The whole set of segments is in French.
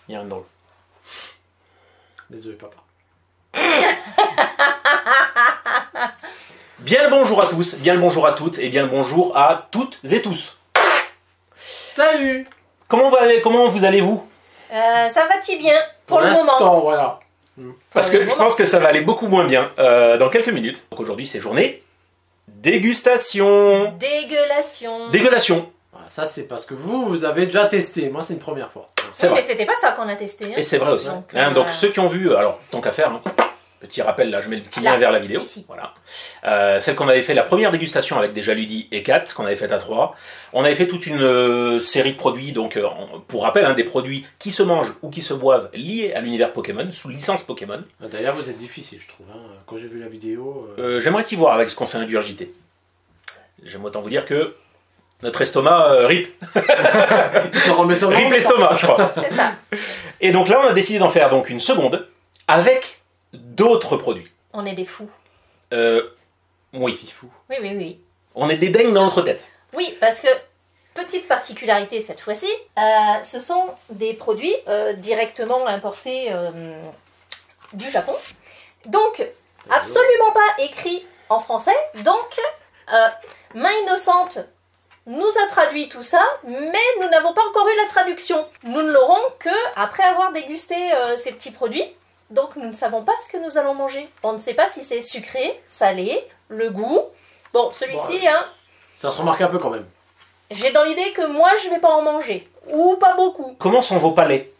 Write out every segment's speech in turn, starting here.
Il y a un drôle. Désolé, papa. Bien le bonjour à tous, bien le bonjour à toutes et bien le bonjour à toutes et tous. Salut. Comment vous allez-vous? Ça va-t-il bien pour le moment? Voilà. Parce que je pense que ça va aller beaucoup moins bien dans quelques minutes. Donc aujourd'hui c'est journée dégustation. Dégueulation. Dégulation. Ça c'est parce que vous avez déjà testé. Moi c'est une première fois. C'est Oui, vrai. mais c'était pas ça qu'on a testé. Hein. Et c'est vrai aussi. Donc ceux qui ont vu, alors tant qu'à faire, hein, petit rappel là, je mets le petit lien Là, vers la vidéo. ici. Voilà. Celle qu'on avait fait, la première dégustation avec déjà Ludie et Kat, qu'on avait faite à 3. On avait fait toute une série de produits, donc pour rappel, hein, des produits qui se mangent ou qui se boivent liés à l'univers Pokémon, sous licence Pokémon. D'ailleurs vous êtes difficile je trouve. Hein. Quand j'ai vu la vidéo... J'aimerais t'y voir avec ce qu'on s'est ingurgité. J'aime autant vous dire que notre estomac rip. Il s'en remet sur le Rip l'estomac, je crois. C'est ça. Et donc là, on a décidé d'en faire donc une seconde avec d'autres produits. On est des fous. Oui. Fou. Oui, oui, oui. On est des dingues dans notre tête. Oui, parce que, petite particularité cette fois-ci, ce sont des produits directement importés du Japon. Donc, absolument pas écrits en français. Donc, Main Innocente nous a traduit tout ça, mais nous n'avons pas encore eu la traduction. Nous ne l'aurons que après avoir dégusté ces petits produits. Donc nous ne savons pas ce que nous allons manger. On ne sait pas si c'est sucré, salé, le goût. Bon, celui-ci, hein, Ça se remarque un peu quand même. j'ai dans l'idée que moi je vais pas en manger. Ou pas beaucoup. Comment sont vos palais?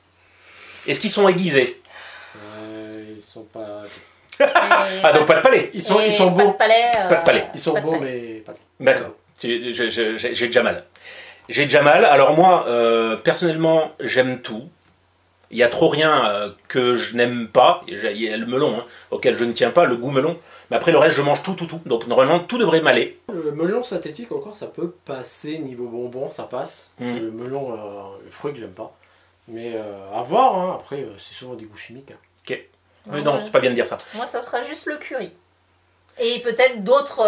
Est-ce qu'ils sont aiguisés? Ils sont pas... Ah, donc pas de palais. Ils sont pas beaux. de palais, Pas de palais. Ils sont pas de beaux palais. mais pas... D'accord. J'ai déjà mal. J'ai déjà mal. Alors moi, personnellement, j'aime tout. Il y a trop rien que je n'aime pas. Il y a le melon, hein, auquel je ne tiens pas, le goût melon. Mais après le reste, je mange tout. Donc normalement, tout devrait m'aller. Le melon synthétique encore ça peut passer niveau bonbon, ça passe. Le melon, le fruit que j'aime pas. Mais à voir, hein. Après c'est souvent des goûts chimiques. Hein. Ok. Mais non, c'est pas bien de dire ça. Moi ça sera juste le curry. Et peut-être d'autres...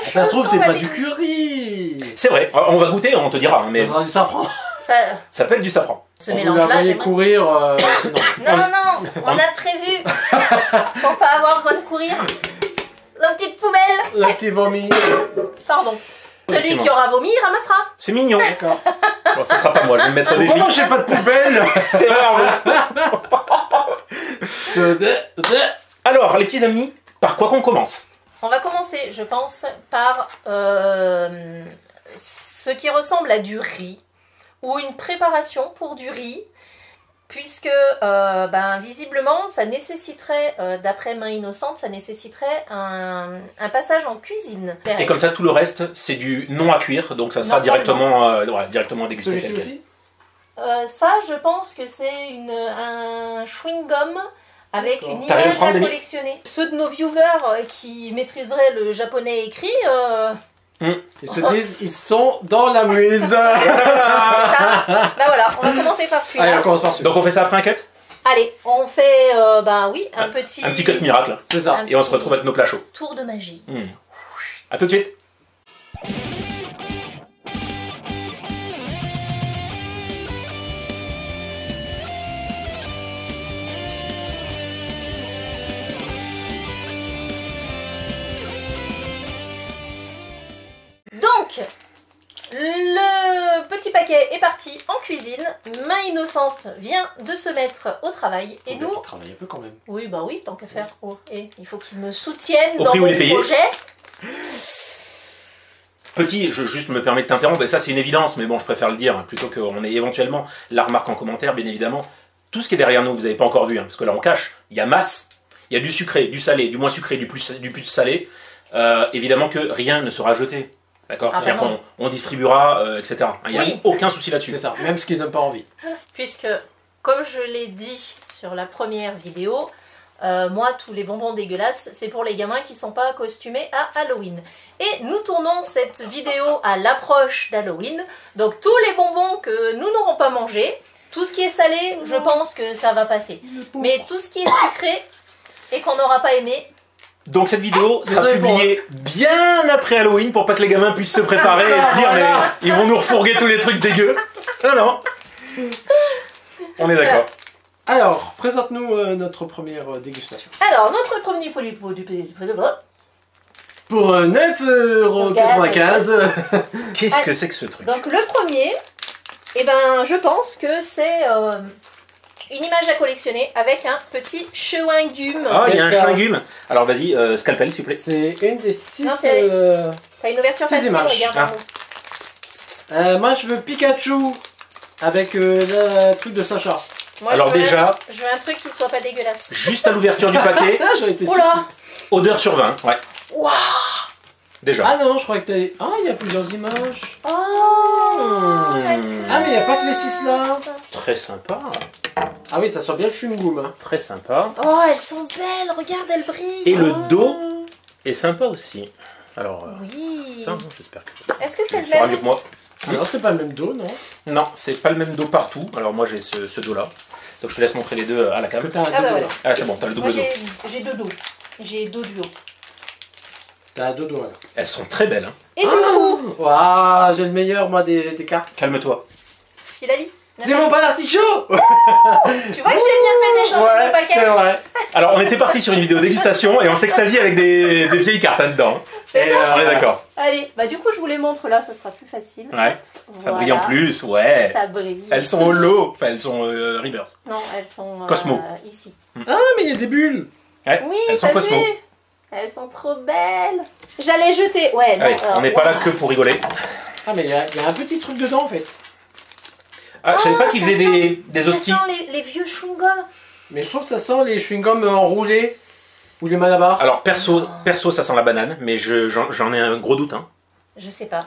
Ça se trouve choses c'est qu'on pas va du curry. C'est vrai. On va goûter, on te dira. Hein, mais Ça sera du safran. Ça, ça peut être du safran. ce Si vous la mélange-là, voyez j'aimerais. courir, c'est normal. Non, on a prévu, pour pas avoir besoin de courir, dans une petite poubelle. Le petit vomi. Pardon. Celui Effectivement. qui aura vomi, il ramassera. C'est mignon. D'accord. Bon, ça sera pas moi, je vais me mettre au défi. Pourquoi j'ai pas de poubelle? C'est vrai en plus. Alors, les petits amis, par quoi qu'on commence? On va commencer, je pense, par ce qui ressemble à du riz, ou une préparation pour du riz, puisque visiblement, ça nécessiterait, d'après Main Innocente, ça nécessiterait un passage en cuisine. Et comme ça, tout le reste, c'est du non à cuire, donc ça sera Normalement. directement dégusté. Celui-ci tel quel. aussi? Ça, je pense que c'est un chewing-gum avec D'accord. une T'arrives à image prendre à des mix? collectionner. Ceux de nos viewers qui maîtriseraient le japonais écrit, Ils se disent, ils sont dans la muse. là voilà, on va commencer par Allez, celui-là. on commence par celui-là. Donc on fait ça après un cut? Allez, on fait, un petit... Un petit cut miracle. C'est ça. un Et on se petit retrouve avec nos plats chauds. tour de magie. A tout de suite. Donc, le petit paquet est parti en cuisine. Main Innocente vient de se mettre au travail. Et nous... On travaille un peu quand même. Oui, bah oui, tant qu'à faire. Oh, et il faut qu'ils me soutiennent Au dans prix où mon il est payé. projet. Petit, je juste me permets de t'interrompre, et ça c'est une évidence, mais bon, je préfère le dire, plutôt qu'on ait éventuellement la remarque en commentaire, bien évidemment. Tout ce qui est derrière nous, vous n'avez pas encore vu, hein, parce que là on cache, il y a masse, il y a du sucré, du salé, du moins sucré, du plus salé. Évidemment que rien ne sera jeté. D'accord. Ah, C'est-à-dire vraiment. qu'on distribuera, etc. Il n'y a Oui. aucun souci là-dessus. C'est ça, même ce qui donne pas envie. Puisque, comme je l'ai dit sur la première vidéo, moi, tous les bonbons dégueulasses, c'est pour les gamins qui sont pas costumés à Halloween. Et nous tournons cette vidéo à l'approche d'Halloween. Donc tous les bonbons que nous n'aurons pas mangés, tout ce qui est salé, je pense que ça va passer. Mais tout ce qui est sucré et qu'on n'aura pas aimé... Donc cette vidéo sera Désolé pour- publiée bien après Halloween pour pas que les gamins puissent se préparer et se dire mais ils vont nous refourguer tous les trucs dégueux. Non, non. On est d'accord. Alors, présente-nous notre première dégustation. Alors, notre premier produit Pour 9,95 €. Qu'est-ce que c'est que ce truc? Donc le premier, eh ben, je pense que c'est une image à collectionner avec un petit chewing-gum. Ah, il y a un Qu'est-ce que chewing-gum. Alors vas-y, scalpel s'il vous plaît. C'est une des 6... Non, c'est- T'as une ouverture 6 facile, images. regarde. Ah. en haut. moi, je veux Pikachu avec le truc de Sacha. Moi, Alors je veux, déjà, je veux un truc qui soit pas dégueulasse. juste à l'ouverture du paquet, Ah, j'aurais été Oula. odeur sur 20, ouais, Waouh. déjà. Ah non, je crois que t'as... Ah, il y a plusieurs images. Oh. Mmh. Ah, mais il n'y a pas que les 6 là. Très sympa, Ah oui, ça sent bien le chewing-gum. Hein. très sympa. Oh, elles sont belles, regarde, elles brillent. Et le Ah. dos est sympa aussi. Alors, Oui. ça, j'espère que Est-ce que c'est tu le sauras même mieux que moi. Alors, c'est pas le même dos, non? Non, c'est pas le même dos partout. Alors moi j'ai ce dos là. Donc je te laisse montrer les deux à la Est-ce que cam. t'as un bah dodo voilà. là? Ah c'est bon, t'as le Moi, double dos. j'ai deux dos. J'ai deux duos. T'as un dodo là. Elles sont très belles, hein. Et du coup, Waouh, j'ai le meilleur, moi, des cartes. Calme-toi. il a dit. J'ai mon pas d'artichaut. Tu vois que j'ai bien fait d'échanger Ouais, le paquet. c'est vrai. Alors on était parti sur une vidéo dégustation et on s'extasie avec des vieilles cartes là-dedans. C'est Et, ça. On est d'accord. Allez, bah du coup je vous les montre là, ça sera plus facile. Ouais, ça Voilà. brille en plus, ouais. Ça brille. Elles sont holo, enfin elles sont reverse. Non, elles sont Cosmo. ici. Ah, mais il y a des bulles. Ouais, Oui, elles sont t'as Cosmo. vu. Elles sont trop belles. J'allais jeter. Ouais, non. Allez, alors, on n'est pas là waouh. que pour rigoler. Ah, mais il y a un petit truc dedans en fait. Ah, je savais Oh, pas qu'ils ça faisaient sent- des Ça hosties. sent les vieux chewing-gums. Mais je trouve que ça sent les chewing-gums enroulés ou les malabars. Alors perso ça sent la banane, mais j'en ai un gros doute. Hein. Je sais pas.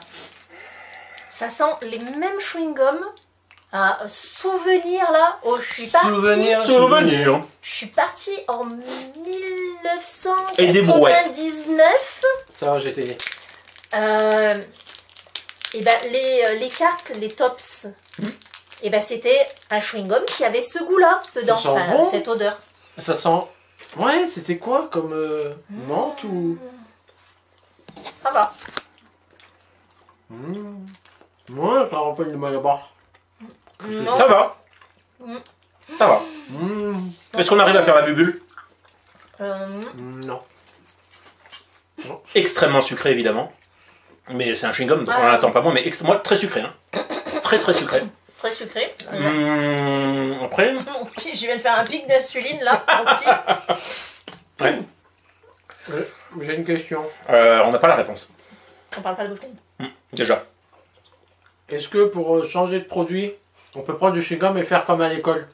Ça sent les mêmes chewing-gums. Ah, souvenir là. Oh, je suis partie. Souvenir. Je suis partie en 1999. Et des brouettes. Ça va, j'étais né. Et ben les cartes, les tops, et ben c'était un chewing-gum qui avait ce goût-là dedans, Ça sent bon. cette odeur. Ça sent... Ouais, c'était quoi comme menthe ou... Ça va. Ouais, ça rappelle le malabar. Non. Ça va. Mm. Ça va. Est-ce qu'on arrive à faire la bubule? Non. Extrêmement sucré évidemment. Mais c'est un chewing-gum, donc on Ah. n'en attend pas moins, mais moi très sucré. Hein. Très sucré. Très sucré. Après, Mon petit, je viens de faire un pic d'insuline là, mon petit. ouais. J'ai une question. On n'a pas la réponse. On parle pas de boucheline. Déjà. Est-ce que pour changer de produit, on peut prendre du chewing-gum et faire comme à l'école?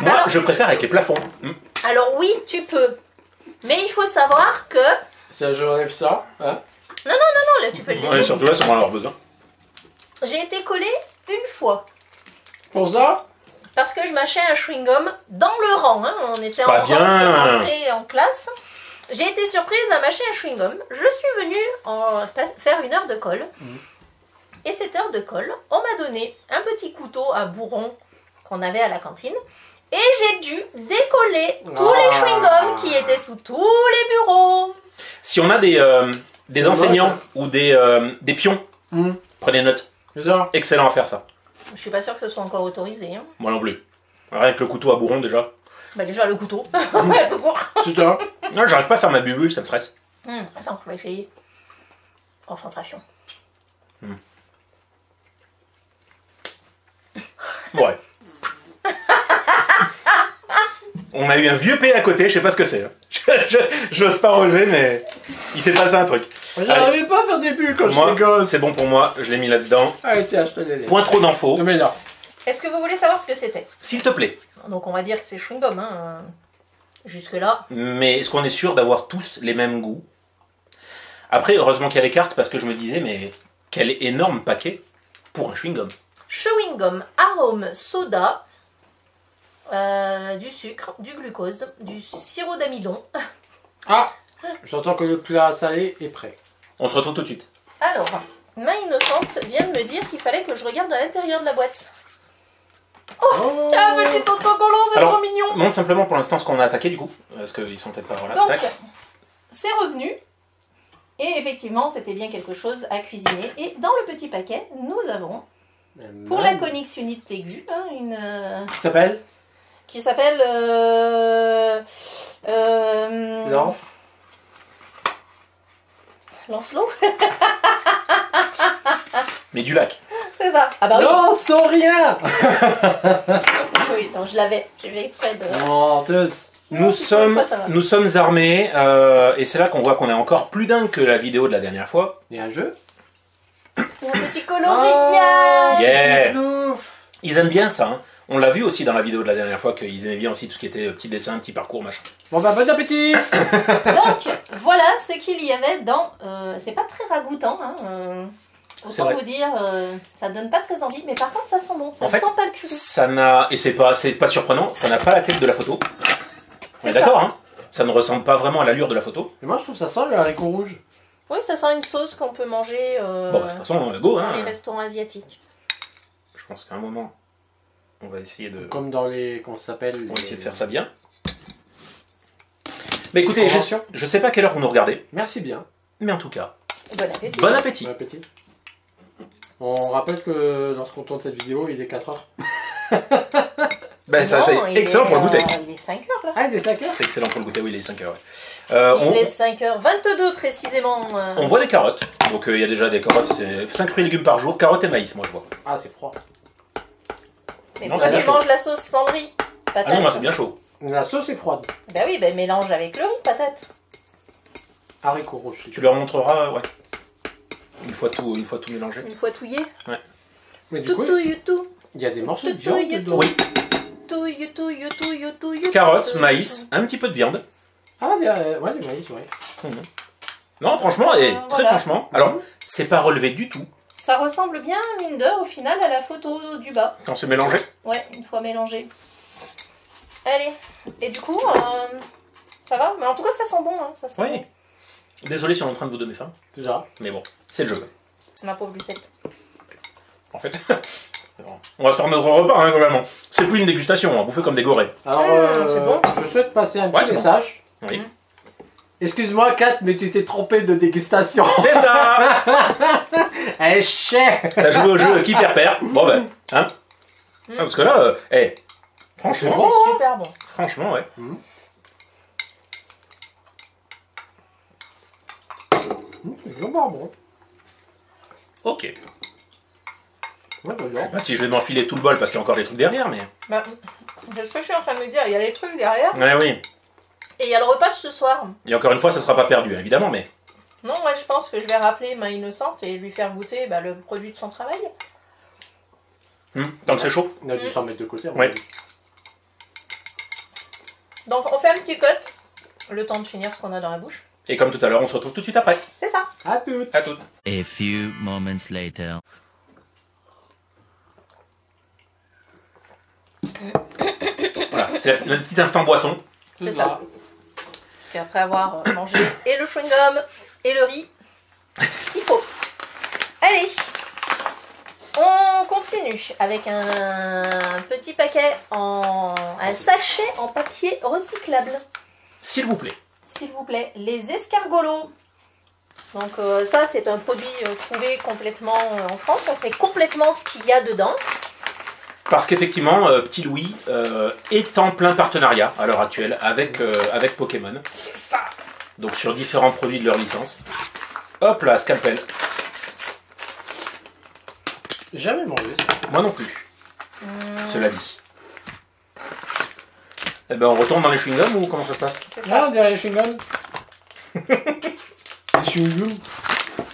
Moi, je préfère avec les plafonds. Alors oui, tu peux. Mais il faut savoir que... Ça, je rêve ça. Hein? Non, là tu peux le laisser. Ouais, surtout là, ça va en avoir besoin. J'ai été collée une fois. Pour ça? Parce que je mâchais un chewing-gum dans le rang. Hein. On était Pas en bien. rang pour entrer en classe. J'ai été surprise à mâcher un chewing-gum. Je suis venue faire une heure de colle. Et cette heure de colle, on m'a donné un petit couteau à bourron qu'on avait à la cantine. Et j'ai dû décoller tous les chewing-gums qui étaient sous tous les bureaux. Si on a des enseignants ou des pions, prenez note. C'est ça? Excellent à faire ça. Je suis pas sûre que ce soit encore autorisé. Hein. Moi non plus. Rien que le couteau à bourron déjà. Bah déjà le couteau. Tout court. C'est ça? Non, j'arrive pas à faire ma bubule, ça me stresse. Attends, on va essayer. Concentration. Ouais. On a eu un vieux P à côté, je sais pas ce que c'est. J'ose pas relever, mais il s'est passé un truc. J'arrivais pas à faire des bulles quand Moi, j'étais gosse. c'est bon pour moi, je l'ai mis là-dedans. Allez, tiens, je te l'ai. Point trop d'infos, Mais là. Est-ce que vous voulez savoir ce que c'était? s'il te plaît. Donc on va dire que c'est chewing-gum. Hein. Jusque-là. Mais est-ce qu'on est sûr d'avoir tous les mêmes goûts? Après, heureusement qu'il y a les cartes, parce que je me disais, mais quel énorme paquet pour un chewing-gum. Chewing-gum, arôme, soda, du sucre, du glucose, du sirop d'amidon. Ah, j'entends que le plat salé est prêt. On se retrouve tout de suite. Alors, ma innocente vient de me dire qu'il fallait que je regarde à l'intérieur de la boîte. Oh, Un petit autocollant, c'est Alors, trop mignon. Montre simplement pour l'instant ce qu'on a attaqué du coup, parce qu'ils sont peut-être pas voilà. Donc, Tac. c'est revenu. Et effectivement, c'était bien quelque chose à cuisiner. Et dans le petit paquet, nous avons Pour la Konix Unit Tegu, hein, Qui s'appelle Lance. Lancelot. Mais du lac. C'est ça. Ah bah oui. Non, sans rien. Oui, non, je l'avais. J'ai fait exprès de... Menteuse. Nous sommes armés, et c'est là qu'on voit qu'on est encore plus dingue que la vidéo de la dernière fois. Il y a un jeu. Il y a un petit coloriage. Yeah. Ils aiment bien ça, hein. On l'a vu aussi dans la vidéo de la dernière fois qu'ils aimaient bien aussi tout ce qui était petit dessin, petit parcours, machin. Bon bah bon appétit. Donc, voilà ce qu'il y avait dans... c'est pas très ragoûtant, hein. Autant vous dire, ça donne pas très envie, mais par contre ça sent bon, ça ne sent pas le curry. Ça n'a... Et c'est pas surprenant, ça n'a pas la tête de la photo. On est d'accord, hein. Ça ne ressemble pas vraiment à l'allure de la photo. Et moi je trouve que ça sent le haricot rouge. Oui, ça sent une sauce qu'on peut manger bon, de toute façon, go, hein. dans les restaurants asiatiques. Je pense qu'à un moment, on va essayer de... Comme dans les... comment ça s'appelle On va essayer de faire ça bien. Bah écoutez, je sais pas à quelle heure vous nous regardez. Merci bien. Mais en tout cas, Bon appétit. bon appétit. Bon appétit. On rappelle que lorsqu'on tourne cette vidéo, il est 4h. Ben ça c'est excellent pour le goûter. Il est 5h là. Ah, il est 5h. C'est excellent pour le goûter, oui, il est 5h. Ouais. Il est 5h22 précisément. On voit des carottes. Donc il y a déjà des carottes, c'est 5 fruits et légumes par jour, carottes et maïs, moi je vois. Ah, c'est froid. Mais non, pourquoi tu manges la sauce sans le riz? Patate. Ah non, moi c'est bien chaud. La sauce est froide. Bah oui, bah mélange avec le riz, patate. Haricot rouge. Tu leur montreras, ouais. Une fois tout mélangé. Une fois touillé. Ouais. Mais du coup, il y a des morceaux de viande dedans. Oui. Carottes, maïs, un petit peu de viande. Ah, ouais, du maïs, ouais. Non, franchement, et très franchement, alors, c'est pas relevé du tout. Ça ressemble bien, mine de, au final, à la photo du bas. Quand c'est mélangé. Ouais, une fois mélangé. Allez. Et du coup, ça va? Mais en tout cas, ça sent bon, hein. Ça sent Oui. bon. Désolé si on est en train de vous donner faim. C'est ça. Mais bon, c'est le jeu. Ma pauvre Lucette. En fait, on va se faire notre repas, hein, globalement. C'est plus une dégustation, on bouffer comme des gorées. Alors, c'est bon. je souhaite passer un petit message. Bon. Oui. Excuse-moi, Kat, mais tu t'es trompé de dégustation. C'est ça. Eh, chais. T'as joué au jeu qui perd. Bon ben, hein. Ah, parce que là, franchement, C'est super bon. franchement, ouais. C'est vraiment bon. Ok. Ouais, bah, Je sais pas si je vais m'enfiler tout le bol parce qu'il y a encore des trucs derrière, mais... Bah, c'est ce que je suis en train de me dire. Il y a les trucs derrière. Ouais, oui. Et il y a le repas de ce soir. Et encore une fois, ça sera pas perdu, hein, évidemment, mais... Non, moi je pense que je vais rappeler ma innocente et lui faire goûter le produit de son travail. Tant que c'est chaud. On a dû s'en mettre de côté. Ouais. Donc on fait un petit cut. Le temps de finir ce qu'on a dans la bouche. Et comme tout à l'heure, on se retrouve tout de suite après. C'est ça. À toutes. À toutes. A few moments later. Voilà, c'était le petit instant boisson. C'est ça. Puis après avoir mangé et le chewing-gum et le riz, il faut. Allez, on continue avec un petit paquet un sachet en papier recyclable. S'il vous plaît. S'il vous plaît, les escargots. Donc ça, c'est un produit trouvé complètement en France. On sait complètement ce qu'il y a dedans. Parce qu'effectivement, Petit Louis est en plein partenariat à l'heure actuelle avec Pokémon. C'est ça. Donc sur différents produits de leur licence. Hop là, scalpel. Jamais mangé ça. Moi non plus. Cela dit. Eh ben on retourne dans les chewing-gums ou comment ça se passe? C'est Ah, ça. on dirait les chewing-gums. Les chewing-gums.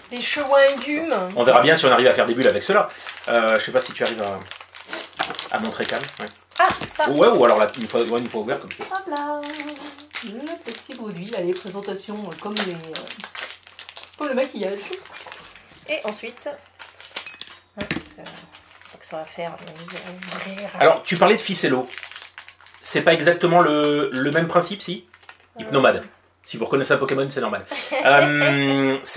Des chewing-gums. On verra bien si on arrive à faire des bulles avec cela. Je sais pas si tu arrives à montrer Cam. Ouais. Ah, ça. Ouais, ou alors là, une fois ouvert comme tu veux. Hop là. Le petit produit, allez, présentation comme le maquillage. Et ensuite, je crois que ça va faire. Alors, tu parlais de ficello. C'est pas exactement le même principe, si? Hypnomade. Si vous reconnaissez un Pokémon, c'est normal. C'est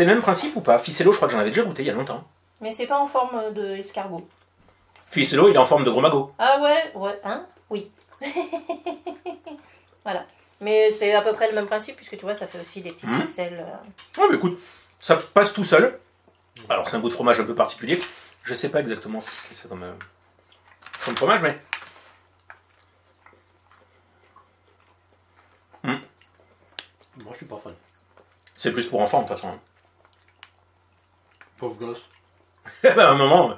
le même principe ou pas? Ficello, je crois que j'en avais déjà goûté il y a longtemps. Mais c'est pas en forme de escargot. Ficello, il est en forme de gros magot. Ah ouais, hein? Oui. Voilà. Mais c'est à peu près le même principe, puisque tu vois, ça fait aussi des petites ficelles. Ouais, mais écoute, ça passe tout seul. Alors, c'est un goût de fromage un peu particulier. Je sais pas exactement ce que c'est comme fromage, mais... Moi, je suis pas fan. C'est plus pour enfants, de toute façon. Pauvre gosse. À un moment...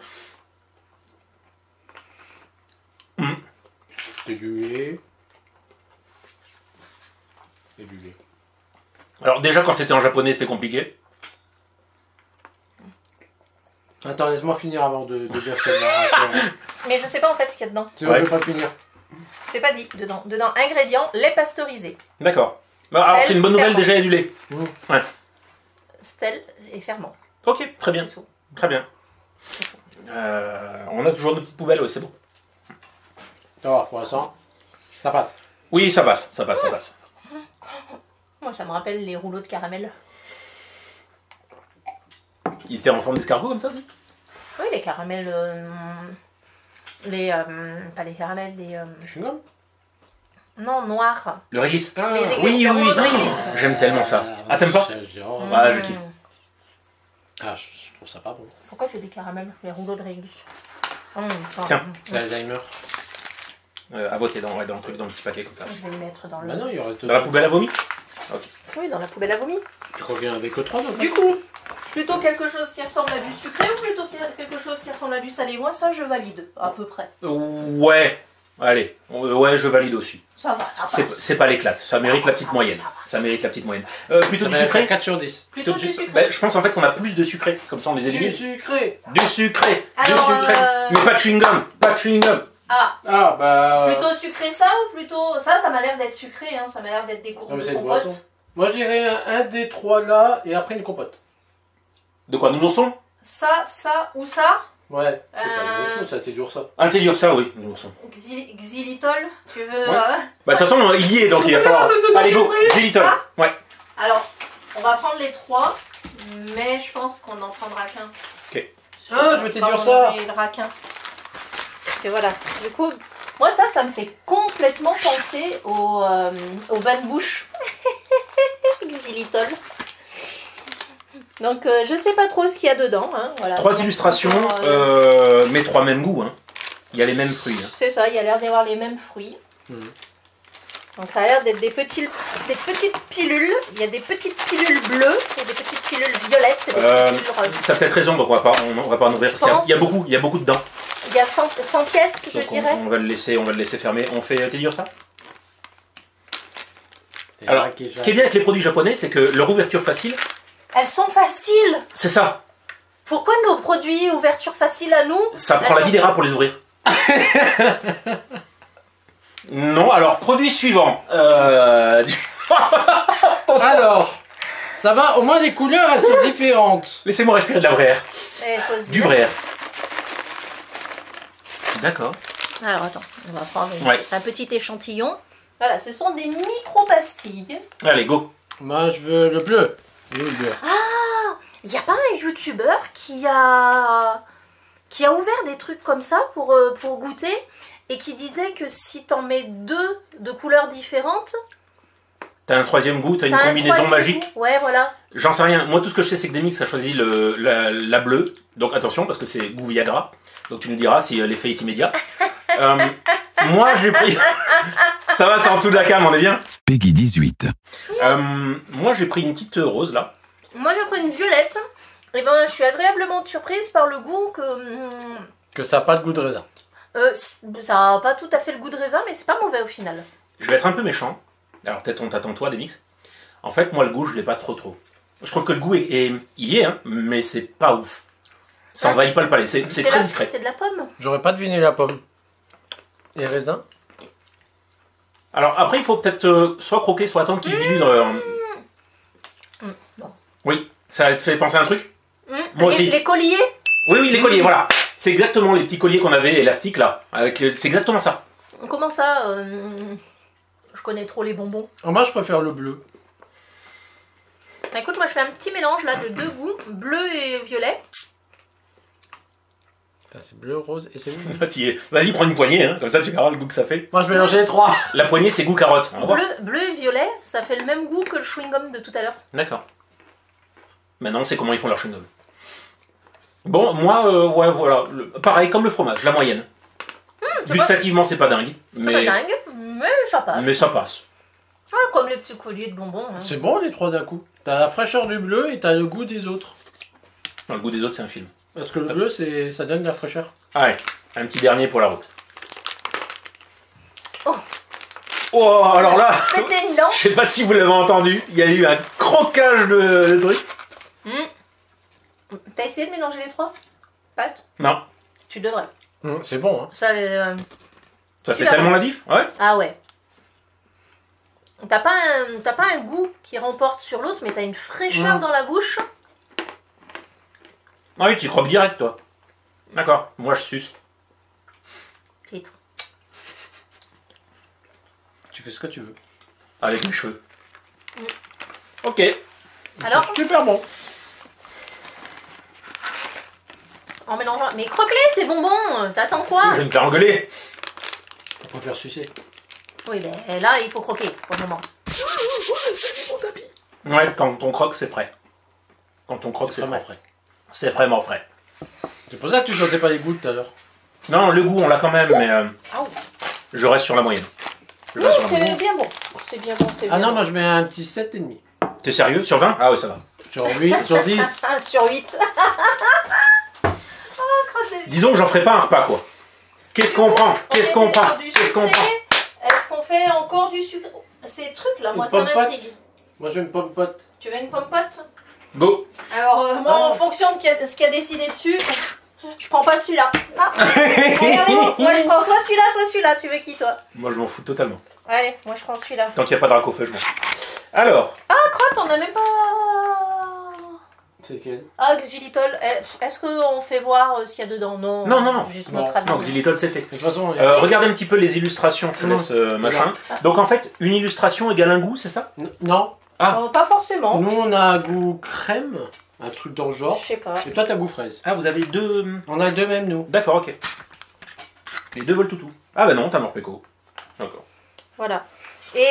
C'est du lait. Et du lait. Alors déjà, quand c'était en japonais, c'était compliqué. Attends, laisse-moi finir avant de dire ce qu'il y a dedans. Mais je sais pas en fait ce qu'il y a dedans. C'est vrai, je vais pas finir. C'est pas dit dedans. Dedans, ingrédients, lait pasteurisé. D'accord. Bah, alors, c'est une bonne nouvelle, ferment. déjà, il y a du lait. Ouais. Sel et ferment. Ok, très bien. C'est tout. Très bien. On a toujours nos petites poubelles, ouais, c'est bon. Ça va, pour l'instant, ça passe. Oui, ça passe, ça passe, ça passe. Moi, ça me rappelle les rouleaux de caramel. Ils étaient en forme d'escargot comme ça aussi? Oui, les caramels... pas les caramels, les... Chewing-gum. Non, noirs. Le réglisse. Ah, Les réglisse, oui, les oui, rouleaux de oui. réglisse. J'aime tellement ça. Ah, t'aimes pas? Ah, je kiffe. Ah, je trouve ça pas bon. Pourquoi j'ai des caramels? Les rouleaux de réglisse. Tiens. C'est Alzheimer. À voter dans le truc, dans le petit paquet comme ça. Je vais les mettre dans le... Bah non, il y aurait tout. Dans la poubelle à vomi? Ok. Oui, dans la poubelle à vomi. Tu crois qu'il y en avait que 3 donc? Du coup, plutôt quelque chose qui ressemble à du sucré ou plutôt quelque chose qui ressemble à du salé? Moi, ça, je valide, à peu près. Ouais. Allez. Ouais, je valide aussi. Ça va, ça passe. C'est pas l'éclate. Ça mérite la petite moyenne. ça va. Ça mérite la petite moyenne. Plutôt Ça du va être sucré? 4 sur 10. Plutôt du Bah, sucré. je pense en fait qu'on a plus de sucré. Comme ça, on les Du élimine. sucré. Du sucré. Du Alors, sucré. Mais pas de chewing-gum. Pas de chewing-gum. Ah, Ah, bah. plutôt sucré ça ou plutôt... Ça m'a l'air d'être sucré, hein. Ça m'a l'air d'être des Ah, mais c'est de une compote. boisson. Moi, je dirais un des 3 là et après une compote. De quoi? Nounourson? Ça ou ça. Ouais. C'est pas une boisson, ça, c'est dur ça. Un télior, ça, oui. Nounourson. Xylitol, tu veux... Ouais. Bah, de toute façon, il y est, donc il va falloir... Allez, go. Xylitol. Ça Ouais. Alors, on va prendre les 3, mais je pense qu'on n'en prendra qu'un. Ok. Ah, je vais te dire ça. Il raquin. Parce que voilà, du coup, moi ça me fait complètement penser au bain de bouche. Xylitol. Donc je sais pas trop ce qu'il y a dedans. Hein, voilà. 3 illustrations, mais 3 mêmes goûts. Hein. Il y a les mêmes fruits. Hein. C'est ça, il y a l'air d'y avoir les mêmes fruits. Donc ça a l'air d'être des petites pilules. Il y a des petites pilules bleues, il y a des petites pilules violettes, et des petites pilules roses. T'as peut-être raison, donc on va pas en ouvrir parce qu'il y a beaucoup dedans. Il y a 100 pièces, je Donc dirais. on va le laisser fermer. On fait télior ça? Alors, ce qui est bien avec les produits japonais, c'est que leur ouverture facile, Elles sont faciles. c'est ça. Pourquoi nos produits ouverture facile à nous? Ça prend la vie des rats pour les ouvrir. Non, alors, produit suivant. Alors, ça va, au moins les couleurs elles sont différentes. Laissez-moi respirer de la vraie air. Du vrai air. D'accord. Alors attends, on va prendre Ouais. un petit échantillon. Voilà, ce sont des micro-pastilles. Allez, go. Moi je veux le bleu. Le bleu. Il n'y a pas un youtubeur qui a ouvert des trucs comme ça pour goûter et qui disait que si t'en mets 2 de couleurs différentes, T'as un troisième goût, t'as une t'as un combinaison troisième magique. goût. Ouais, voilà. J'en sais rien. Moi, tout ce que je sais, c'est que Demix a choisi la bleue. Donc attention, parce que c'est goût Viagra. Donc tu nous diras si l'effet est immédiat. Moi, j'ai pris... Ça va, c'est en dessous de la cam, on est bien. Peggy 18. Moi, j'ai pris une petite rose, là. Moi, j'ai pris une violette. Et ben, je suis agréablement surprise par le goût Que ça n'a pas de goût de raisin. ça n'a pas tout à fait le goût de raisin, mais c'est pas mauvais au final. Je vais être un peu méchant. Alors peut-être on t'attend toi, Demix. En fait, moi, le goût, je l'ai pas trop. Je trouve que le goût, il y est, hein, mais c'est pas ouf. Ça envahit pas le palais, c'est très discret. C'est de la pomme. J'aurais pas deviné la pomme. Et raisin. Alors après, il faut peut-être soit croquer, soit attendre qu'il se dilue dans le... Non. Oui, ça te fait penser à un truc? Moi les, aussi. les colliers. Oui, les colliers, voilà. C'est exactement les petits colliers qu'on avait élastiques, là. C'est exactement ça. Comment ça je connais trop les bonbons. Moi je préfère le bleu. Bah, écoute, moi je fais un petit mélange là de 2 goûts, bleu et violet. C'est bleu, rose et c'est où? Vas-y, prends une poignée, hein, comme ça tu verras le goût que ça fait. Moi je mélangeais les 3. La poignée, c'est goût carotte. On va voir. Bleu et violet, ça fait le même goût que le chewing-gum de tout à l'heure. D'accord. Maintenant, c'est comment ils font leur chewing-gum. Bon, moi, ouais, voilà. Pareil, comme le fromage, la moyenne. Gustativement, c'est pas dingue. C'est pas dingue, mais ça passe. Mais ça passe. Ouais, comme les petits colliers de bonbons. Hein. C'est bon les trois d'un coup. T'as la fraîcheur du bleu et t'as le goût des autres. Non, le goût des autres, c'est un film. Parce que le bleu, ça donne de la fraîcheur. Ah ouais, un petit dernier pour la route. Oh. Oh, alors là, Péter une dent. je sais pas si vous l'avez entendu, il y a eu un croquage de trucs. T'as essayé de mélanger les trois pâtes? Non, Tu devrais. C'est bon, hein. ça fait super tellement bon. la diff. Ouais. Ah ouais. T'as pas un goût qui remporte sur l'autre, mais t'as une fraîcheur dans la bouche. Ah oui, tu croques direct, toi. D'accord, moi je suce. Titre. Tu fais ce que tu veux. Avec mes cheveux. Ok. Alors, C'est super bon. en mélangeant. Mais croque-les, c'est bonbon. T'attends quoi? Je vais me faire engueuler. On peut faire sucer. Oui, ben là, il faut croquer pour le moment. Ouais, quand on croque, c'est frais. Quand on croque, c'est vraiment frais. C'est vraiment frais. C'est pour ça que tu sentais pas les goûts tout à l'heure. Non, le goût, on l'a quand même, mais Ah je reste sur la moyenne. Je reste sur la moyenne. c'est bien bon. C'est bien bon, c'est bien Ah non, bon. moi je mets un petit 7,5. T'es sérieux? Sur 20? Ah oui, ça va. Sur 8, sur 10. Sur 8. crotte de Disons que j'en ferai pas un repas, quoi. Qu'est-ce qu'on prend? Qu'est-ce qu'on était prend? sur du Qu'est-ce qu'on sucré. prend? Est-ce qu'on fait encore du sucre? Ces trucs-là, moi, Une ça pomme-pote. m'intrigue. Moi je veux une pomme pote. Tu veux une pomme-pote? Go. Alors, moi, Ah. en fonction de ce qu'il y a décidé dessus, je prends pas celui-là. Ah. Regardez-moi, moi, je prends soit celui-là, soit celui-là. Tu veux qui, toi? Moi, je m'en fous totalement. Allez, moi, je prends celui-là. Tant qu'il n'y a pas de racofeu, je m'en fous. Alors, Ah, crotte, on n'a même pas... C'est lequel? Ah, xylitol. Est-ce qu'on fait voir ce qu'il y a dedans? Non. Non, non, non. Juste Non. notre avis. non, xylitol, c'est fait. De toute façon, Regardez un petit peu les illustrations, je te laisse machin. Donc en fait, une illustration égale un goût, c'est ça? non. Pas forcément. Nous on a un goût crème, un truc dans le Je genre. sais pas. Et toi t'as goût fraise. Ah, vous avez deux... On a deux mêmes nous. D'accord, ok. Les deux veulent toutou. Ah bah non, t'as Morpeko. D'accord. Voilà. Et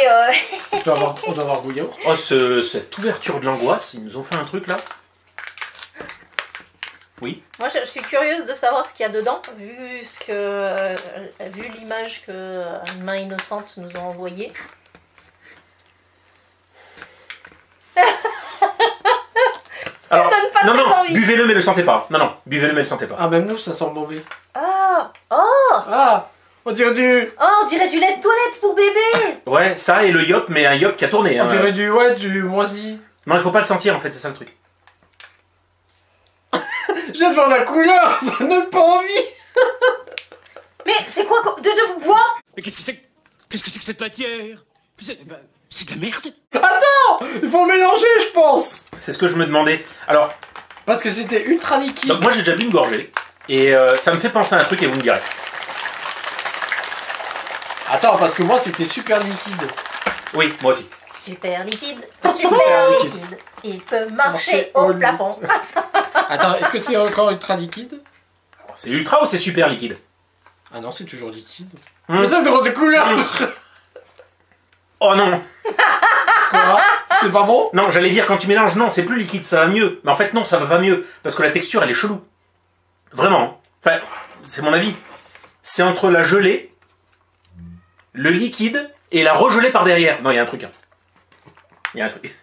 On doit avoir goût yaourt. Oh, cette ouverture de l'angoisse, ils nous ont fait un truc là. Oui. moi, je suis curieuse de savoir ce qu'il y a dedans, vu l'image que une main innocente nous a envoyée. Alors, donne pas non, très non, envie. buvez-le mais le sentez pas. Non, non, buvez-le mais le sentez pas. Ah même nous ça sent mauvais. Ah, oh, Ah, on dirait du... on dirait du lait de toilette pour bébé. Ouais, ça et le yop, mais un yop qui a tourné. On Hein. dirait du... Ouais, du moisi. Non, il faut pas le sentir en fait, c'est ça le truc. J'ai de voir la couleur, ça donne pas envie. Mais c'est quoi de bois? Mais qu'est-ce que c'est que cette matière? C'est de la merde. Attends, il faut mélanger je pense. C'est ce que je me demandais. Alors, Parce que c'était ultra liquide. donc moi j'ai déjà bu une gorgée. Et ça me fait penser à un truc et vous me direz. Attends, parce que moi c'était super liquide. Oui, moi aussi. Super liquide, Super super liquide. liquide. Il peut marcher au au lit. plafond. Attends, est-ce que c'est encore ultra liquide? C'est ultra ou c'est super liquide? Ah non, c'est toujours liquide. Hum. Mais ça c'est de couleur. Oh non. Quoi? C'est pas bon? Non, j'allais dire quand tu mélanges, non, c'est plus liquide, ça va mieux. Mais en fait, non, ça va pas mieux. Parce que la texture, elle est chelou. Vraiment. Enfin, c'est mon avis. C'est entre la gelée, le liquide et la regelée par derrière. Non, il y a un truc. Hein. Il y a un truc.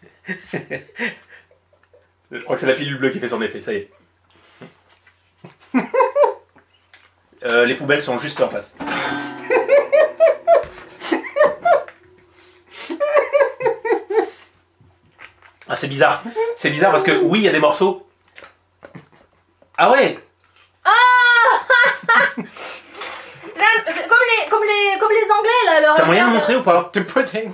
Je crois que c'est la pilule bleue qui fait son effet, ça y est. Les poubelles sont juste en face. Ah, c'est bizarre. C'est bizarre parce que oui, il y a des morceaux. Ah ouais. Comme les Anglais là. Leur T'as moyen de montrer ou pas? T'es pudding.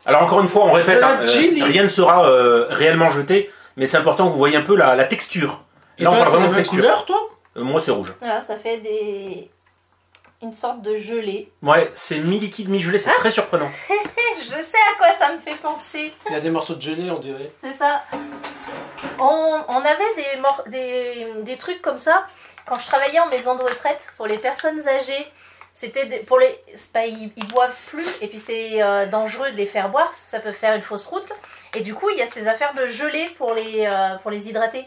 Alors encore une fois, on répète, De la hein, chili. rien ne sera réellement jeté, mais c'est important que vous voyez un peu la texture. Et Là, on toi, parle c'est la vraiment de même texture. couleur, toi? Moi, c'est rouge. Voilà, ça fait une sorte de gelée. Ouais, c'est mi-liquide, mi-gelé, c'est très surprenant. Je sais à quoi ça me fait penser. Il y a des morceaux de gelée, on dirait. C'est ça. On avait des trucs comme ça quand je travaillais en maison de retraite pour les personnes âgées. C'était c'est pas, ils boivent plus et puis c'est dangereux de les faire boire parce que ça peut faire une fausse route. Et du coup, il y a ces affaires de gelée pour les hydrater.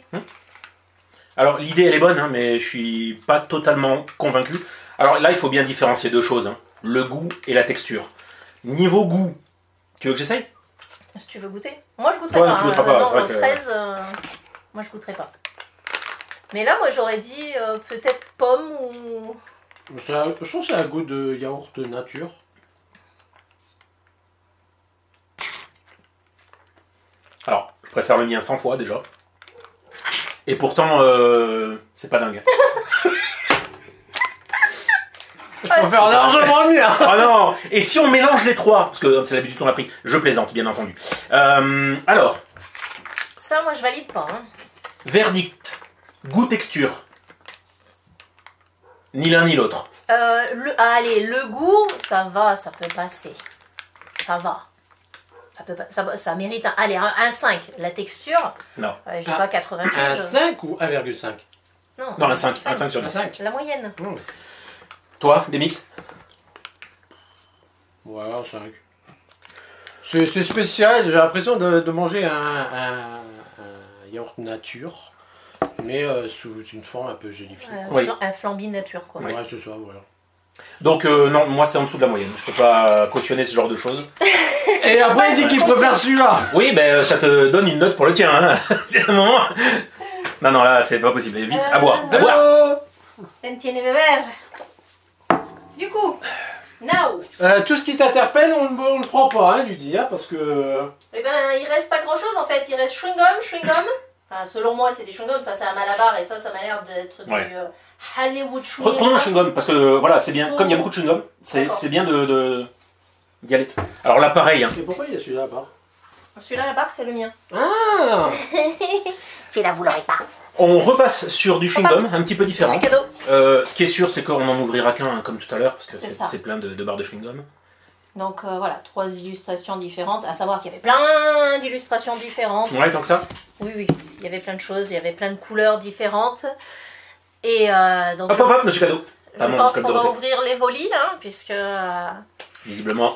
Alors l'idée elle est bonne, hein, mais je suis pas totalement convaincu. Alors là il faut bien différencier deux choses, hein, le goût et la texture. Niveau goût, tu veux que j'essaye? Si tu veux goûter. Moi je goûterai Ouais, pas. tu goûteras pas, Non, c'est vrai que- fraise, moi je goûterai pas. Mais là moi j'aurais dit peut-être pomme ou... Je trouve que c'est un goût de yaourt de nature. Alors, je préfère le mien 100 fois déjà. Et pourtant, c'est pas dingue. Je préfère largement le mien. Ah non! Et si on mélange les trois? Parce que c'est l'habitude qu'on a pris. Je plaisante, bien entendu. Alors, Ça moi je valide pas. Hein. verdict. Goût, texture. Ni l'un ni l'autre. Allez, le goût, ça va, ça peut passer. Ça va. Ça mérite un... Allez, un 5. La texture, Non. j'ai Ah, pas 80 Un piges. 5 ou 1,5? Non, un 5. Un 5 sur Un 10. 5. La moyenne. Toi, des mix? Ouais, un 5. C'est spécial, j'ai l'impression de manger un yaourt nature, mais sous une forme un peu gélifiée. Oui. Un flambi nature, quoi. Oui. Ouais, c'est ça, voilà. Donc, non, moi c'est en dessous de la moyenne. Je peux pas cautionner ce genre de choses. Et après, il dit qu'il préfère celui-là. Oui, ben ça te donne une note pour le tien. Hein. C'est un moment. Non, non, là c'est pas possible. Vite, à boire. À boire. Hello. Tiene beber. Du coup, now. Tout ce qui t'interpelle, on le prend pas, hein, lui dit, hein, parce que... Eh ben, il reste pas grand chose en fait. Il reste chewing-gum. Enfin, selon moi, c'est des chewing-gums. Ça, c'est un Malabar et ça m'a l'air d'être Ouais. du Hollywood chewing-gum. Prenons un chewing-gum parce que voilà, c'est bien. Comme il y a beaucoup de chewing-gum, c'est bien d'y aller. Alors là, pareil. Hein. Et pourquoi il y a celui-là à part? Celui-là, la barre, c'est le mien. Ah. Celui-là, vous l'aurez pas. On repasse sur du chewing-gum un petit peu différent. C'est cadeau. Ce qui est sûr, c'est qu'on n'en ouvrira qu'un hein, comme tout à l'heure parce que C'est ça. c'est plein de barres de chewing-gum. Donc voilà, 3 illustrations différentes. À savoir qu'il y avait plein d'illustrations différentes. Ouais, tant que ça. Oui, oui, il y avait plein de choses, il y avait plein de couleurs différentes. Et donc, Hop, hop, hop, monsieur cadeau. je Pas mon pense club qu'on va Dorothée. ouvrir les volis, hein, puisque Visiblement.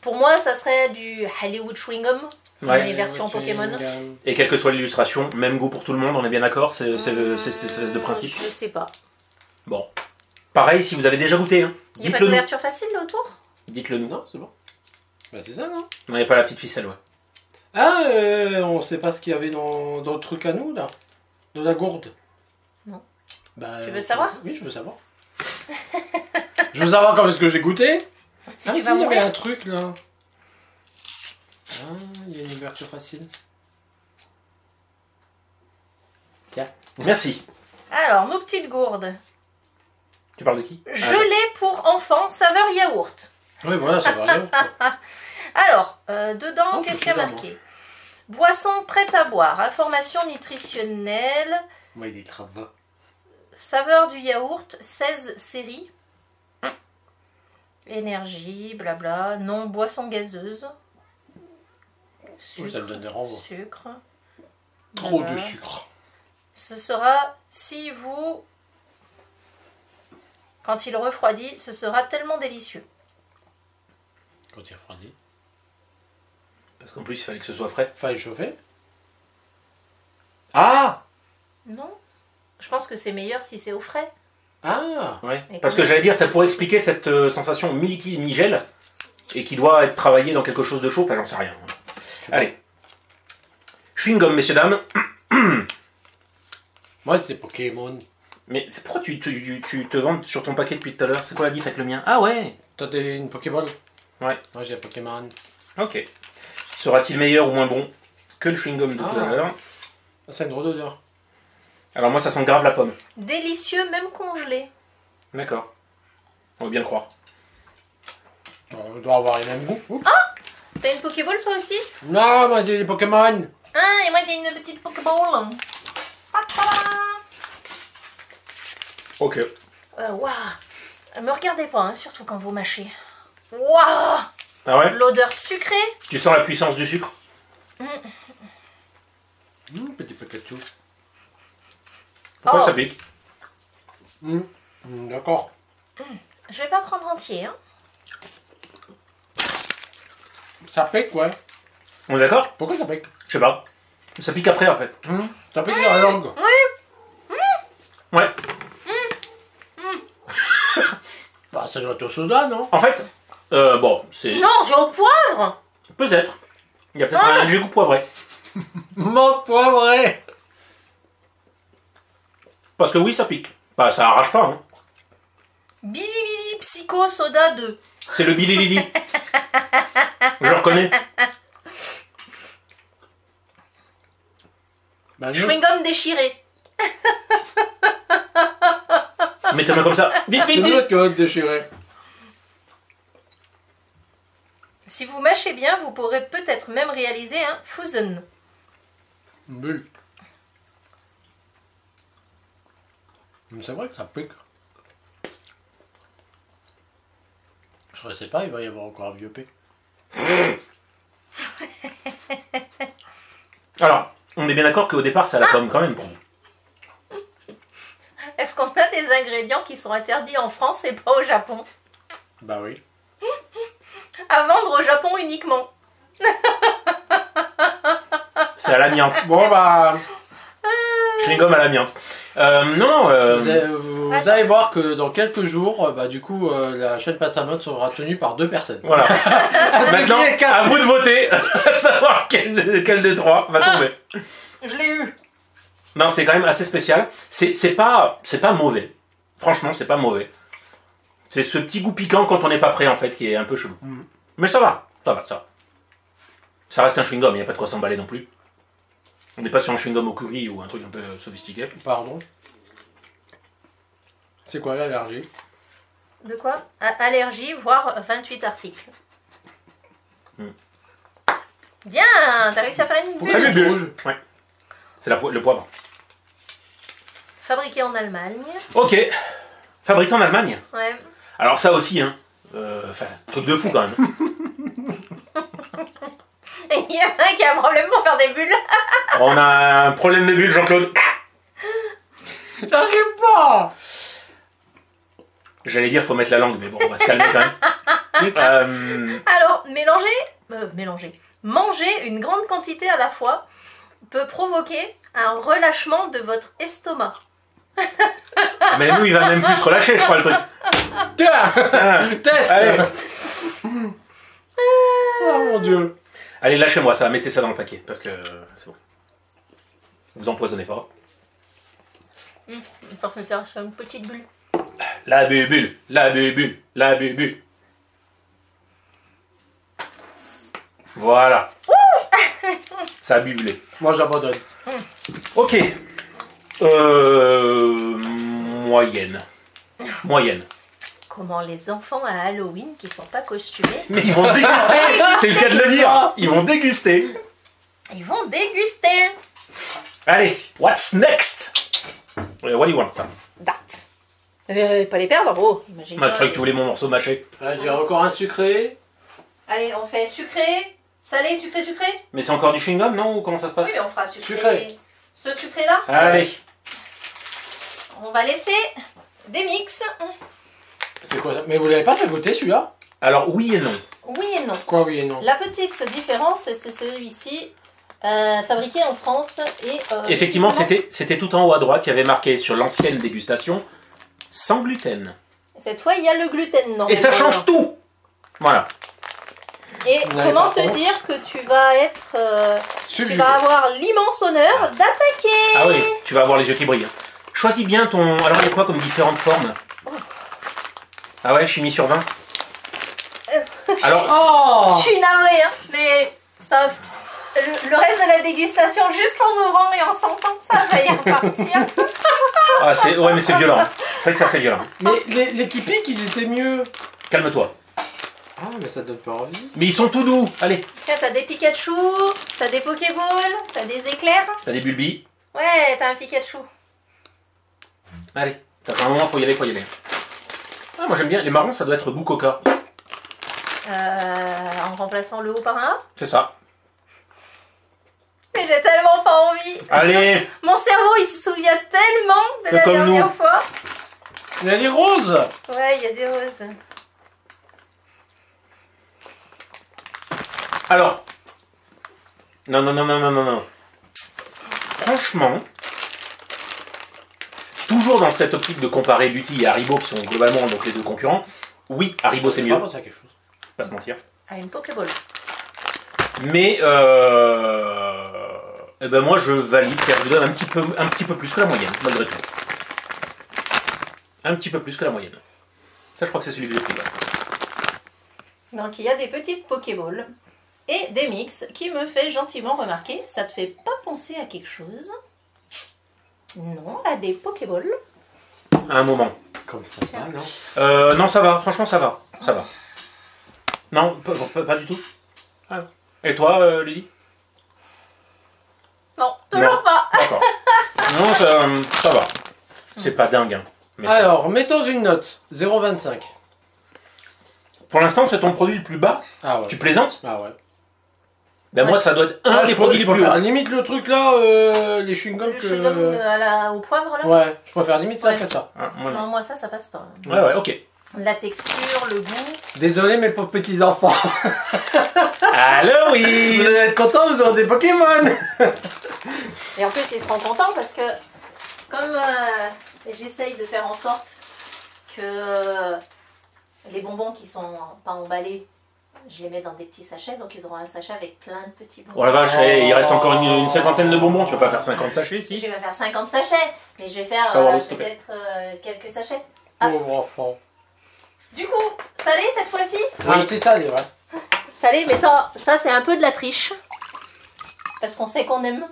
pour moi, ça serait du Hollywood Chewing Gum, Ouais. les versions Pokémon. Et quelle que soit l'illustration, même goût pour tout le monde, on est bien d'accord, c'est le principe. Je sais pas. Bon. Pareil, si vous avez déjà goûté, hein, Il n'y a pas dites-le nous. d'ouverture facile là autour? Dites-le nous. Non, c'est bon. Bah c'est ça, non? Non, il n'y a pas la petite ficelle, ouais. Ah, on sait pas ce qu'il y avait dans le truc à nous, là? Dans la gourde? Non. Bah, Tu veux savoir? Oui, je veux savoir. Je veux savoir quand est-ce que j'ai goûté. Si Ah, tu si, vas il y avait mourir. un truc, là. Ah, il y a une ouverture facile. Tiens. Merci. Alors, nos petites gourdes. Tu parles de qui? Gelée pour enfants, saveur yaourt. Oui, voilà, ça va aller. Alors, dedans, Oh, qu'est-ce qu'il y a évidemment. marqué? Boisson prête à boire, information nutritionnelle, Moi, il est travaux. saveur du yaourt, 16 séries, énergie, blabla, non, boisson gazeuse, Oh, ça me donne des renvois. sucre. Trop Voilà. de sucre. Ce sera, si vous, quand il refroidit, ce sera tellement délicieux. Quand il refroidit. Parce qu'en plus, il fallait que ce soit frais. Enfin, chauffer. Ah! Non? Je pense que c'est meilleur si c'est au frais. Ah. Ouais. Et Parce quand que même- j'allais dire, ça pourrait expliquer cette sensation mi-liquide, mi-gel, et qui doit être travaillée dans quelque chose de chaud, enfin j'en sais rien. Allez. Chewing-gum, messieurs, dames. Moi, c'était Pokémon. Mais c'est pourquoi tu te vantes sur ton paquet depuis tout à l'heure? C'est quoi la diff avec le mien? Ah ouais! Toi, t'es une Pokéball? Ouais. Moi, j'ai un Pokémon. Ok. Sera-t-il meilleur ou moins bon que le chewing-gum de tout à Ah. l'heure? Ah, c'est une drôle d'odeur. Alors moi, ça sent grave la pomme. Délicieux, même congelé. D'accord. On veut bien le croire. Bon, on doit avoir les mêmes goûts. Oups. T'as une Pokéball toi aussi? Non, moi, j'ai des Pokémon. Ah, et moi j'ai une petite Pokéball. Ok. Waouh. Me regardez pas, hein, surtout quand vous mâchez. Waouh. Ah ouais? L'odeur sucrée. Tu sens la puissance du sucre? Petit Pikachu. Pourquoi Oh. ça pique? D'accord. Je vais pas prendre entier. Hein. Ça pique, ouais. On est d'accord? Pourquoi ça pique? Je sais pas. Ça pique après en fait. Ça pique dans la langue. ça doit être au soda, non? En fait, bon, c'est... Non, c'est au poivre. Peut-être. Il y a peut-être un léger goût poivré. Menthe poivrée. Parce que oui, ça pique. Bah, ça arrache pas, hein. Billy Billy Psycho Soda 2. C'est le Billy Lily. Je le reconnais. Bah, nous, Chewing-gum déchiré. Mettez-moi comme ça. Vite, c'est vite, vite. l'autre qui va être déchiré. Si vous mâchez bien, vous pourrez peut-être même réaliser un fusion. Une bulle. Mais c'est vrai que ça pique. Je ne sais pas, il va y avoir encore un vieux P. Alors, on est bien d'accord qu'au départ, c'est à la pomme quand même pour vous. Est-ce qu'on a des ingrédients qui sont interdits en France et pas au Japon? Bah oui. À vendre au Japon uniquement. C'est à l'amiante. Bon bah, Chewing-gum à l'amiante. Non, vous allez voir que dans quelques jours, bah du coup, la chaîne Patamon sera tenue par 2 personnes. voilà. Maintenant, à vous de voter, à savoir quel des 3 va tomber. Je l'ai eu. Non, c'est quand même assez spécial. C'est pas mauvais. Franchement, c'est pas mauvais. C'est ce petit goût piquant quand on n'est pas prêt, en fait, qui est un peu chelou. Mm. Mais ça va, ça va, ça va. Ça reste un chewing-gum, il n'y a pas de quoi s'emballer non plus. On n'est pas sur un chewing-gum au curry ou un truc un peu sophistiqué. Pardon. C'est quoi l'allergie? De quoi? Allergie, voire 28 articles. Bien, t'as réussi à faire une Pourquoi bulle. elle est rouge? Ouais. C'est le poivre. Fabriquée en Allemagne. Ok. Fabriqué en Allemagne. Ouais. Alors ça aussi, hein. Enfin, truc de fou quand même. Et il y en a un qui a un problème pour faire des bulles. On a un problème de bulle, Jean-Claude. J'arrive pas. J'allais dire faut mettre la langue, mais bon, on va se calmer quand même. Alors, manger une grande quantité à la fois peut provoquer un relâchement de votre estomac. Mais nous, il va même plus se relâcher, je crois, le truc. Tiens, Ah, test. allez. Oh mon dieu. Allez, lâchez-moi ça, mettez ça dans le paquet, parce que c'est bon. Vous empoisonnez pas. Pour faire sur une petite bulle. La bubule, la bubule, la bubule. Voilà. Ça a bubulé. Moi j'abandonne. Ok. Moyenne. Moyenne. Comment les enfants à Halloween qui sont pas costumés, Mais ils vont déguster. C'est le cas de le dire. Ils vont déguster. ils vont déguster. Allez, what's next? What do you want? Date. Pas les perdre, bro. Imagine. Moi, je croyais que tu voulais mon morceau mâché. J'ai encore un sucré. Allez, on fait sucré, salé, sucré, sucré. Mais c'est encore du chewing-gum, non? Ou comment ça se passe? Oui, mais on fera sucré. Sucré. Ce sucré-là. Allez. On va laisser des mix. C'est quoi ça? Mais vous l'avez pas fait goûter celui-là? Alors, oui et non. Oui et non. Quoi oui et non? La petite différence, c'est celui-ci, fabriqué en France et... Effectivement, visiblement, c'était tout en haut à droite. Il y avait marqué sur l'ancienne dégustation sans gluten. Cette fois, il y a le gluten. Non, Et ça change tout. Voilà. Et Vous n'avez comment pas te honte dire que tu vas être... tu Subjugué. vas avoir l'immense honneur d'attaquer. Ah oui, tu vas avoir les yeux qui brillent. Choisis bien ton... Alors, il y a quoi comme différentes formes? Ah ouais, chimie sur 20. Alors, Oh. Je suis navrée, hein, mais ça... Le reste de la dégustation, juste en ouvrant et en sentant, ça va y repartir. ah, ouais, mais c'est violent. C'est vrai que ça, c'est violent. Mais les qui piquent, ils étaient mieux. Calme-toi. Ah mais ça donne pas envie. Mais ils sont tout doux. Allez, Tiens, t'as des Pikachu, t'as des Pokéballs, t'as des éclairs. t'as des bulbis. Ouais, t'as un Pikachu. Allez, t'as un moment, faut y aller, faut y aller. Ah, moi j'aime bien. Les marrons, ça doit être goût coca. En remplaçant le haut par un A. C'est ça. Mais j'ai tellement pas envie. Allez. Mon cerveau, il se souvient tellement de C'est la comme dernière nous. fois. Il y a des roses. Ouais, il y a des roses. Alors. Non, non, non, non, non, non, non. Franchement, toujours dans cette optique de comparer Lutti et Haribo, qui sont globalement donc les deux concurrents, Oui, Haribo c'est Je mieux, pense à quelque chose. pas se mentir. À une Pokéball. Mais eh ben moi je valide, c'est-à-dire que je donne un petit peu plus que la moyenne, malgré tout. Un petit peu plus que la moyenne. Ça je crois que c'est celui que j'ai pris. Là. Donc il y a des petites Pokéballs et des mix qui me fait gentiment remarquer. Ça te fait pas penser à quelque chose? Non, à des Pokéballs. À un moment. Comme ça, non? Non ça va, franchement ça va. Ça va. Non, pas du tout. Ah. Et toi Lily? Non, toujours Non. pas. D'accord. Non, ça va. C'est pas dingue. Hein, mais ça va. Alors, mettons une note. 0,25. Pour l'instant, c'est ton produit le plus bas. Ah ouais. Tu plaisantes? Ah ouais. Ben moi, ça doit être un des produits les plus préfère hauts. limite le truc là, les chewing-gums Le que... chewing-gum au poivre là. Ouais, je préfère limite ça Ouais. que ça. Ah, voilà. Non, moi ça passe pas. Ouais, ok. La texture, le goût. Désolé mes pauvres petits enfants. Allô, Vous oui. allez être contents, vous aurez des Pokémon. Et en plus, ils seront contents parce que, comme j'essaye de faire en sorte que les bonbons qui sont pas emballés, je les mets dans des petits sachets, donc ils auront un sachet avec plein de petits bonbons. Oh la vache, il reste encore une cinquantaine de bonbons. Tu vas pas faire 50 sachets, Je si? vais faire 50 sachets, mais je vais faire Ah, voilà, s'il te plaît. peut-être quelques sachets. Ah. Pauvre enfant. Du coup, salé cette fois-ci? Ah, c'est ça, les vrais. Salé, mais ça c'est un peu de la triche. Parce qu'on sait qu'on aime.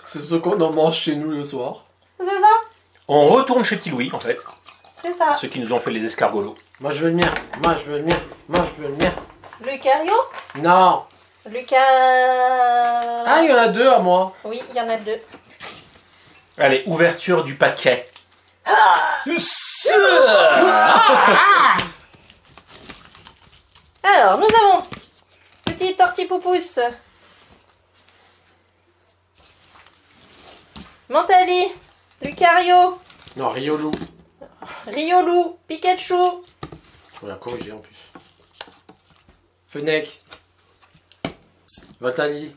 C'est ce qu'on en mange chez nous le soir. C'est ça? On retourne chez Petit Louis, en fait. C'est ça. Ceux qui nous ont fait les escargots. Moi je veux le mien. Moi je veux le mien. Moi je veux le mien. Lucario? Non. Lucas... Ah, il y en a deux à moi. Oui, il y en a deux. Allez, ouverture du paquet. Alors, nous avons petit tortipoupousse, Mentali, Lucario, Non, Riolu. Riolu, Pikachu, On l'a corrigé en plus. Fennec. Vatali.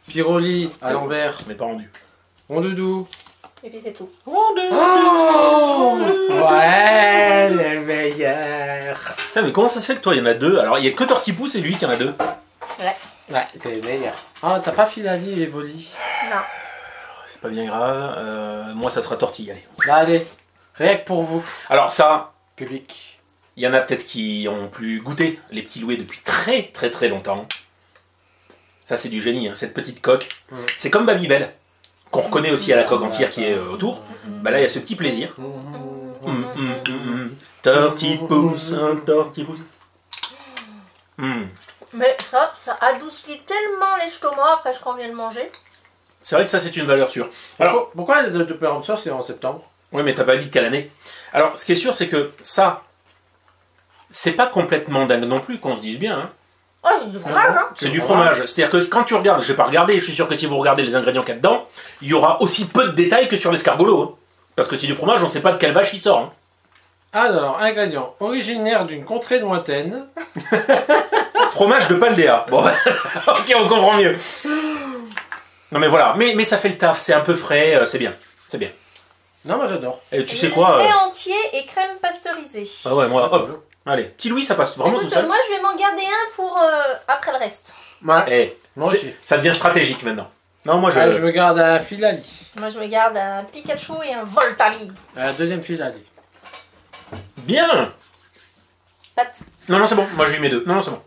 Pyroli à l'envers. Mais pas rendu. Rondoudou. et puis c'est tout. Oh ouais, les meilleurs. Putain, mais comment ça se fait que toi, il y en a deux? Alors, il y a que Tortipousse et lui qui en a deux. Ouais, c'est les meilleurs. Ah, t'as pas Filali et Voli? Non. C'est pas bien grave. Moi, ça sera Tortille, allez. Bah, allez, rien que pour vous, Alors ça, public. il y en a peut-être qui ont plus goûté les petits loués depuis très très très longtemps. Ça, c'est du génie, hein, cette petite coque. Ouais. C'est comme Babybel, qu'on reconnaît aussi à la coque en cire qui est autour. Bah là, il y a ce petit plaisir. Tortipousse, un tortipousse. Mais ça adoucit tellement l'estomac après ce qu'on vient de manger. C'est vrai que ça, c'est une valeur sûre. Alors, Pourquoi la date de péremption c'est en septembre? oui, mais t'as pas dit quelle année. Alors, ce qui est sûr, c'est que ça, c'est pas complètement dingue non plus, qu'on se dise bien. Hein. Oh, c'est du fromage, hein. C'est du fromage. C'est-à-dire que quand tu regardes, je vais pas regarder, je suis sûr que si vous regardez les ingrédients qu'il y a dedans, il y aura aussi peu de détails que sur l'escargolo. Hein. Parce que c'est du fromage, on sait pas de quelle vache il sort. Hein. Alors, ingrédients. Originaire d'une contrée lointaine. Fromage de Paldea. Bon, ok, on comprend mieux. Non mais voilà, mais ça fait le taf, c'est un peu frais, c'est bien. C'est bien. Non, moi j'adore. Et tu sais quoi Lait entier et crème pasteurisée. Ah ouais, moi, hop. Allez, petit Louis, ça passe vraiment Écoute, tout seul. moi je vais m'en garder un pour après le reste. Ouais. Eh, Moi c'est- aussi. ça devient stratégique maintenant. Non, moi je... Ah, je me garde un Filali. Moi je me garde un Pikachu et un Voltali. Un deuxième Filali. Bien. Pat, Non, c'est bon, moi j'ai eu mes deux. Non, c'est bon.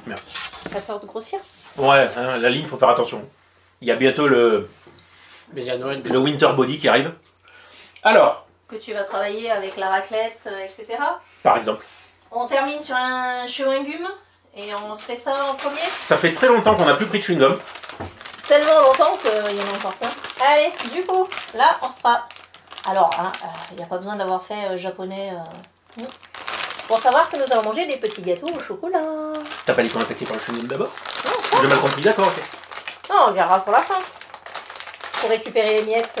Merci. ça fait de grossir. Ouais, hein, la ligne, faut faire attention. Il y a bientôt le Mais il y a Noël. Winter Body qui arrive. Alors, Que tu vas travailler avec la raclette, etc. par exemple, On termine sur un chewing-gum et on se fait ça en premier. ça fait très longtemps qu'on n'a plus pris de chewing-gum. Tellement longtemps qu'il y en a encore plein. Allez, du coup, là on sera... Alors, il n'y a pas besoin d'avoir fait japonais pour savoir que nous allons manger des petits gâteaux au chocolat. T'as pas dit qu'on attaquait par le chewing-gum d'abord? Non, J'ai mal compris, d'accord, ok. non, on verra pour la fin. Pour récupérer les miettes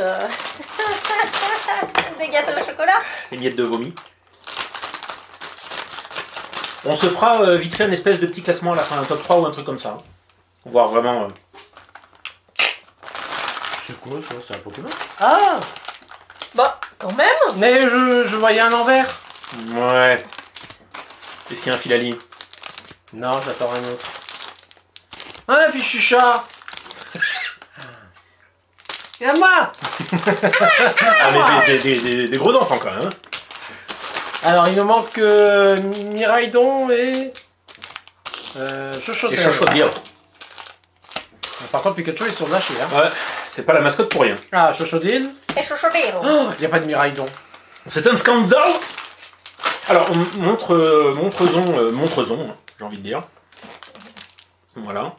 des gâteaux au chocolat. Les miettes de vomi. On se fera vite fait une espèce de petit classement à la fin, un top 3 ou un truc comme ça. Hein. Voir vraiment... C'est quoi ça? C'est un Pokémon? Ah! Bon, Quand même. Mais je voyais un envers. Ouais. Est-ce qu'il y a un fil à ligne? Non, j'attends un autre. Un fichu chat. Et à moi. Ah, mais des gros enfants quand même. Hein. Alors, il nous manque Miraidon et... Chochotel. Et Chochotil. Par contre, Pikachu, ils sont lâchés. Hein. Ouais, c'est pas la mascotte pour rien. Ah, Chochodil. Et Chochodero. Oh, il n'y a pas de Miraidon. C'est un scandale. Alors, montrezon, j'ai envie de dire. Voilà.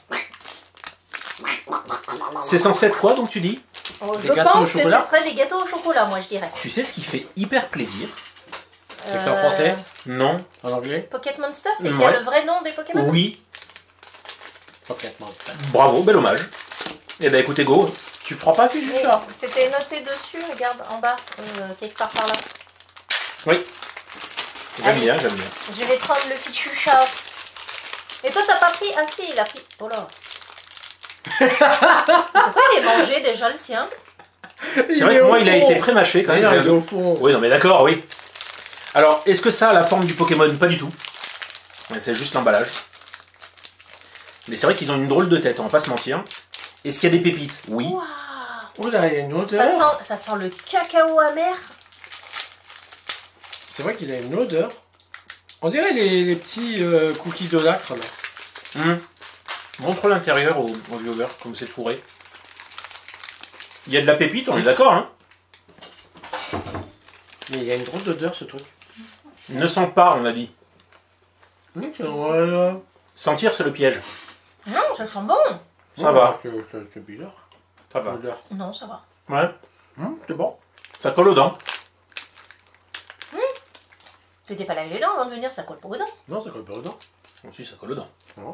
C'est censé être quoi, donc tu dis? Oh, Des je gâteaux au pense que chocolat ce serait des gâteaux au chocolat, moi je dirais. Tu sais ce qui fait hyper plaisir? C'est fait en français. Non. En anglais. Pocket Monster, c'est Ouais. qu'il y a le vrai nom des Pokémon? Oui. Pocket Monster. Bravo, bel hommage. Eh ben écoutez, go. Tu prends pas fichu Mais chat. c'était noté dessus, regarde en bas, quelque part par là. Oui. J'aime Allez. bien, j'aime bien. Je vais prendre le fichu chat. Et toi t'as pas pris? Ah si, il a pris. Oh là. Pourquoi il est mangé déjà le tien? C'est vrai que moi, il a été pré-mâché quand même. Il est au fond. Oui, non, mais d'accord, oui. Alors, est-ce que ça a la forme du Pokémon? Pas du tout. C'est juste l'emballage. Mais c'est vrai qu'ils ont une drôle de tête, on va pas se mentir. Est-ce qu'il y a des pépites? Oui. Waouh. Oula, il y a une odeur. Ça sent le cacao amer. C'est vrai qu'il a une odeur. On dirait les petits cookies de lacre là. Montre l'intérieur au viewer, comme c'est fourré. Il y a de la pépite, on est d'accord, hein? Mais il y a une drôle d'odeur ce truc. Ne sent pas, on a dit. Voilà. Sentir, c'est le piège. Non, ça sent bon. Ça va. C'est bizarre. Ça va. L'odeur. Non, ça va. Ouais. C'est bon. Ça colle aux dents. Tu t'es pas lavé les dents avant de venir, ça colle pas aux dents. Non, ça colle pas aux dents. Si, ça colle aux dents. Non.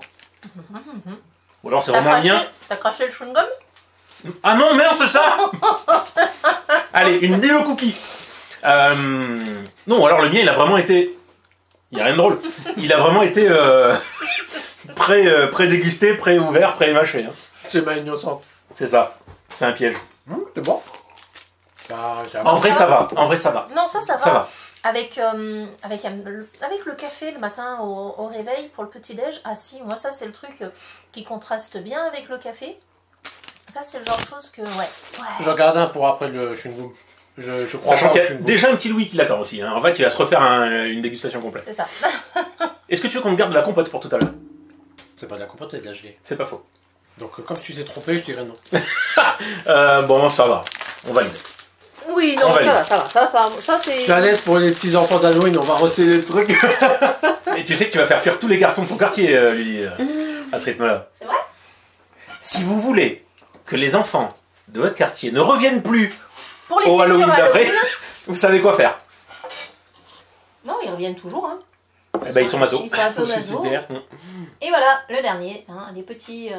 Ou alors c'est vraiment un lien. T'as craché le chewing-gum? Ah non, merde, c'est ça. Allez, une bulle au cookie. Non, alors le mien, il a vraiment été... Il n'y a rien de drôle. Il a vraiment été pré-dégusté, pré-ouvert, pré-mâché. Hein. C'est ma innocente. C'est ça. C'est un piège. C'est bon. Bah, En vrai, ça va. En vrai, ça va. Non, ça va. Ça va. Avec le café le matin au réveil pour le petit-déj. Ah si, moi ça c'est le truc qui contraste bien avec le café. Ça c'est le genre de chose que... Ouais. J'en garde un pour après le chewing-gum. Je crois Sachant pas qu'il au y a chewing-gum. déjà un petit Louis qui l'attend aussi. Hein. En fait, il va se refaire une dégustation complète. C'est ça. Est-ce que tu veux qu'on te garde de la compote pour tout à l'heure? C'est pas de la compote, c'est de la gelée. C'est pas faux. Donc comme tu t'es trompé, je dirais non. Bon, ça va. On valide. Oui, non, On va ça va. Ça c'est... Je la laisse pour les petits enfants d'Halloween, on va recéder le truc. Et tu sais que tu vas faire fuir tous les garçons de ton quartier, Lily, à ce rythme-là. C'est vrai? Si vous voulez que les enfants de votre quartier ne reviennent plus Pour les au Halloween futurs d'après, Halloween. vous savez quoi faire. Non, ils reviennent toujours. Hein. Eh ben, ils sont masos. Ils sont un peu masos. Suicidaire. Et voilà, le dernier. Hein, les petits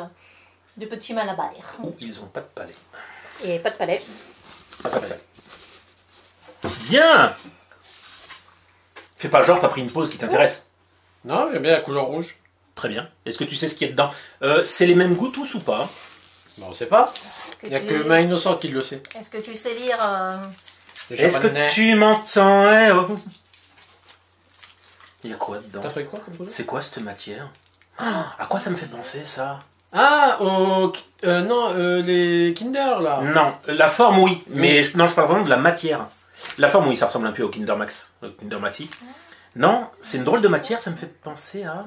malabares. Ou ils ont pas de palais. Et pas de palais. Pas de palais. Bien. Fais pas genre, t'as pris une pause qui t'intéresse. Non, j'aime bien la couleur rouge. Très bien. Est-ce que tu sais ce qu'il y a dedans? C'est les mêmes goûts tous ou pas? Bon, on sait pas. Est-ce Il n'y a que ma innocente qui le sait. Est-ce que tu sais lire Les Est-ce que champagnes. tu m'entends? Hein, oh. Il y a quoi dedans? T'as fait quoi comme couleur? C'est quoi cette matière? Ah, à quoi ça me fait penser ça? Ah, non, les Kinder là. Non, la forme oui, mais non, je parle vraiment de la matière. La forme oui, ça ressemble un peu au Kinder Max, au Kinder Maxi. Non, c'est une drôle de matière, ça me fait penser à...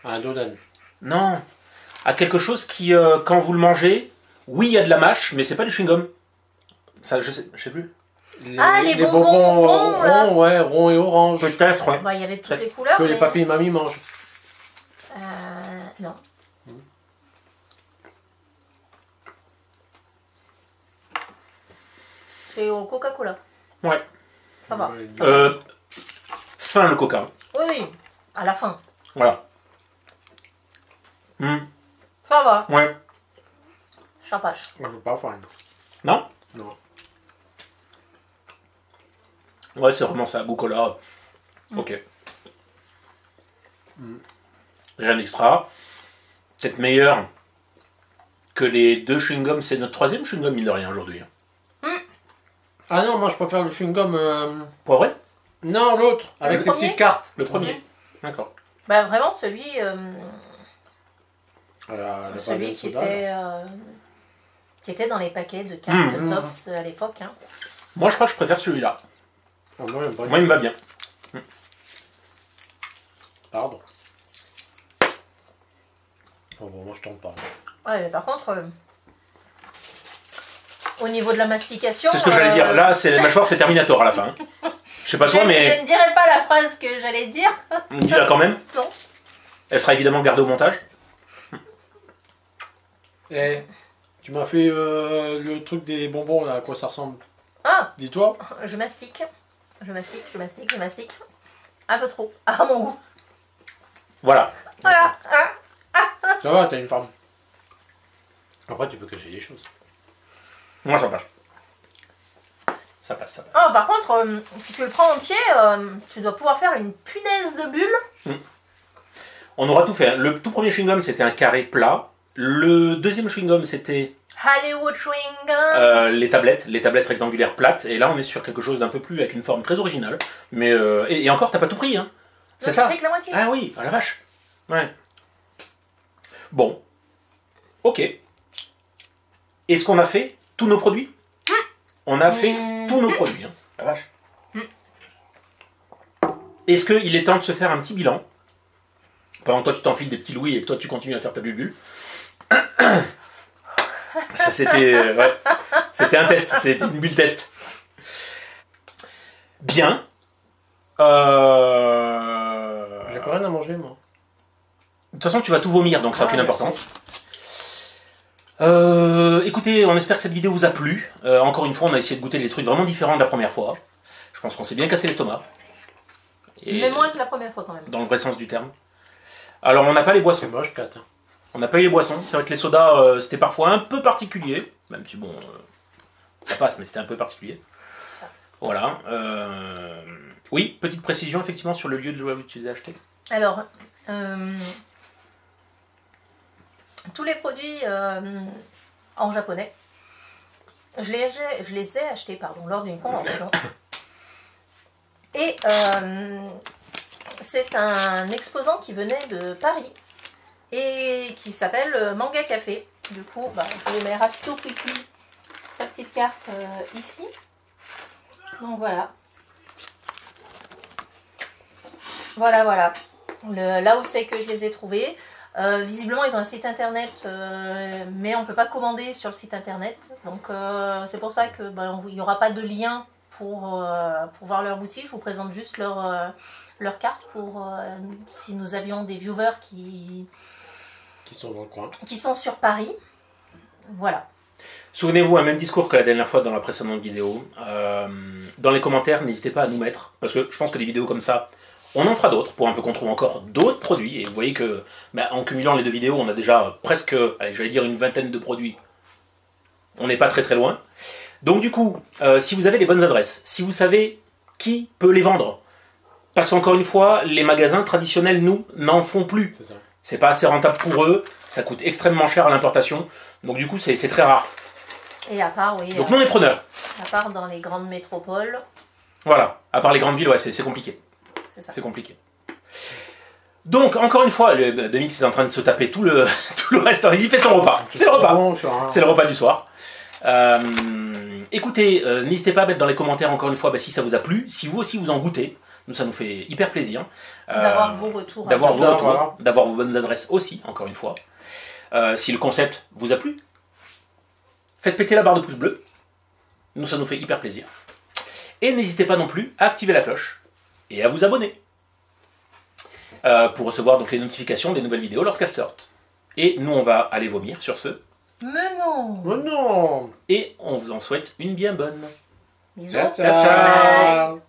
Un Dodan. Non, à quelque chose qui, quand vous le mangez, oui, il y a de la mâche, mais c'est pas du chewing-gum. Ça, je sais plus. Les bonbons ronds, là. ronds, ouais, ronds et orange. Peut-être, ouais. Bah, il y avait toutes Peut-être les couleurs. Que les mais- papis et mamies mangent. Non. C'est au Coca-Cola. Ouais. Ça va. Fin le coca. Oui, oui. À la fin. Voilà. Ça va. Ouais. Champache. Moi, je veux pas fan. Non? Non. Ouais, c'est vraiment ça, goût cola. Ok. J'ai un extra. Peut-être meilleur que les deux chewing-gums. C'est notre troisième chewing-gum, mine de rien, aujourd'hui. Ah non, moi je préfère le chewing-gum. Poivré? Non, l'autre, avec Le les premier petites cartes. Le premier. D'accord. Bah vraiment celui Celui qui était dans les paquets de cartes Mmh. Tops à l'époque. Hein. Moi, je crois que je préfère celui-là. Moi, Moi, il me va bien. Pardon. Oh, bon, moi je tombe pas. Ouais, mais par contre, au niveau de la mastication... C'est ce que j'allais dire. Là, c'est la mâchoire, c'est Terminator à la fin. Je sais pas toi, je mais ne dirai pas la phrase que j'allais dire. dis-la quand même. Non. Elle sera évidemment gardée au montage. Eh, tu m'as fait le truc des bonbons, là, à quoi ça ressemble? Ah, Dis-toi. je mastique. Je mastique. Un peu trop, à mon goût. Voilà. Voilà. Ah. Ça va, t'as une femme. Après, tu peux cacher des choses. Moi, ça passe. Ça passe. Ah, par contre, si tu le prends entier, tu dois pouvoir faire une punaise de bulle. On aura tout fait. Le tout premier chewing-gum, c'était un carré plat. Le deuxième chewing-gum, c'était Hollywood chewing gum. les tablettes rectangulaires plates. Et là, on est sur quelque chose d'un peu plus avec une forme très originale. Mais et encore, t'as pas tout pris, hein. C'est Non, ça. j'ai pris que la moitié. Ah oui, ah la vache. Ouais. Bon. Ok. Est-ce qu'on a fait tous nos produits? On a fait tous nos produits, hein. La vache. Est-ce qu'il est temps de se faire un petit bilan? Pendant que toi tu t'enfiles des petits louis et que toi tu continues à faire ta bulbule. Ça c'était ouais. C'était un test, c'était une bulle test. Bien. J'ai pas rien à manger, moi. De toute façon tu vas tout vomir donc ça n'a aucune merci. importance. Écoutez, on espère que cette vidéo vous a plu. Encore une fois, on a essayé de goûter des trucs vraiment différents de la première fois. Je pense qu'on s'est bien cassé l'estomac. Et Mais moins que la première fois quand même. dans le vrai sens du terme. Alors, on n'a pas les C'est boissons. moche, Kat. On n'a pas eu les boissons. C'est vrai que les sodas, c'était parfois un peu particulier. Même si, bon, ça passe, mais c'était un peu particulier. C'est ça. Voilà. Oui, petite précision, effectivement, sur le lieu de où tu les as achetés. Alors, tous les produits en japonais, je les ai achetés lors d'une convention. Et c'est un exposant qui venait de Paris et qui s'appelle Manga Café. Du coup, je vous mets rapido quickly sa petite carte ici. Donc voilà. Voilà. Là où c'est que je les ai trouvés. Visiblement, ils ont un site internet, mais on ne peut pas commander sur le site internet. Donc, c'est pour ça qu'il n'y aura pas de lien pour voir leur boutique. Je vous présente juste leur carte pour si nous avions des viewers qui sont dans le coin. Qui sont sur Paris. Voilà. Souvenez-vous, un même discours que la dernière fois dans la précédente vidéo. Dans les commentaires, n'hésitez pas à nous mettre, parce que je pense que des vidéos comme ça, on en fera d'autres, pour un peu qu'on trouve encore d'autres produits. Et vous voyez que, en cumulant les deux vidéos, on a déjà presque, j'allais dire une vingtaine de produits. On n'est pas très très loin. Donc du coup, si vous avez les bonnes adresses, si vous savez qui peut les vendre, parce qu'encore une fois, les magasins traditionnels, nous, n'en font plus. C'est ça. C'est pas assez rentable pour eux, ça coûte extrêmement cher à l'importation, donc du coup c'est très rare. Et à part, oui. Donc nous on est preneurs. À part dans les grandes métropoles. Voilà, à part les grandes villes, ouais, c'est compliqué. C'est ça. C'est compliqué. Donc encore une fois, Demix est en train de se taper tout le reste, il fait son repas. C'est le repas. Bon, C'est le repas du soir. Écoutez, n'hésitez pas à mettre dans les commentaires encore une fois si ça vous a plu, si vous aussi vous en goûtez. Nous, ça nous fait hyper plaisir. D'avoir vos retours. D'avoir vos retours, voilà. d'avoir vos bonnes adresses aussi, encore une fois. Si le concept vous a plu, faites péter la barre de pouce bleu. Nous, ça nous fait hyper plaisir. Et n'hésitez pas non plus à activer la cloche et à vous abonner pour recevoir donc les notifications des nouvelles vidéos lorsqu'elles sortent. Et nous, on va aller vomir sur ce. Mais non. Oh non. Et on vous en souhaite une bien bonne. Bisous. Ciao, Bye bye. ciao.